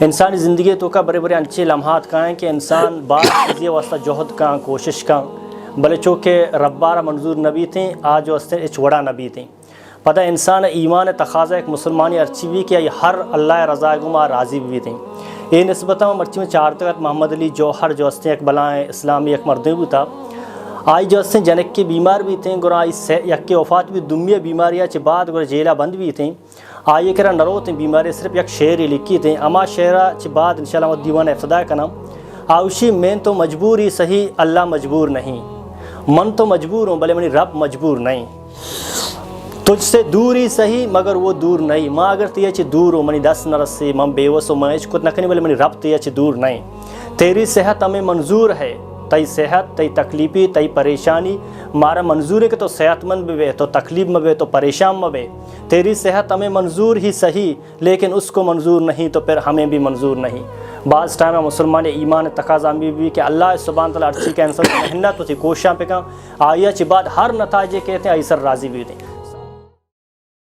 انسانی زندگی تو کا بڑے بڑے انچے لمحات کا ہیں کہ انسان بعض چیزیں واسطہ جہد کا کوشش کا بلے چونکہ ربارہ منظور نبی تھیں آج واسطے اچوڑا نبی تھیں پتہ انسان ایمان تقاضا ایک مسلمانی ارچی بھی کہ ہر اللہ رضا گما راضی بھی تھیں یہ نسبتاً مرچی میں چار تک محمد علی جوہر جو ہستے ایک بلائیں اسلامی ایک مردے بھی تھا آئی جو ہستے جنک کے بیمار بھی تھیں گرا یک کے وفات بھی دمیہ بیماریاں چھ بعد گرا جیلہ بند بھی تھیں آئیے کرا نرو تھیں بیماری صرف یک شعر لکھی تھیں اما شعرہ چھ بعد انشاءاللہ وہ دیوان افتداء کا نام آوشی میں تو مجبوری صحیح اللہ مجبور نہیں من تو مجبور ہوں بلے منی رب مجبور نہیں تجھ سے دوری صحیح مگر وہ دور نہیں ماں اگر تیہ چھ دور ہو منی دس نہ رسی من بیوس ہو میں کچھ نہ کرنی بلے منی رب تیہ چھ دور نہیں تیری صحت ہمیں منظور ہے تئی صحت تئی تکلیفی تئی پریشانی مارا منظور ہے کہ تو صحت مند بھی تو تکلیف میں بھی تو پریشان میں بھی تیری صحت ہمیں منظور ہی صحیح لیکن اس کو منظور نہیں تو پھر ہمیں بھی منظور نہیں بعض ٹائم مسلمان ایمان تقاضا بھی کہ اللہ سبحانہ تعالیٰ ارچی کا انسان محنت ہوتی کوشاں پہ کہاں آیا چھ بعد ہر نتائج کہتے ہیں ایسر راضی بھی ہوتے ہیں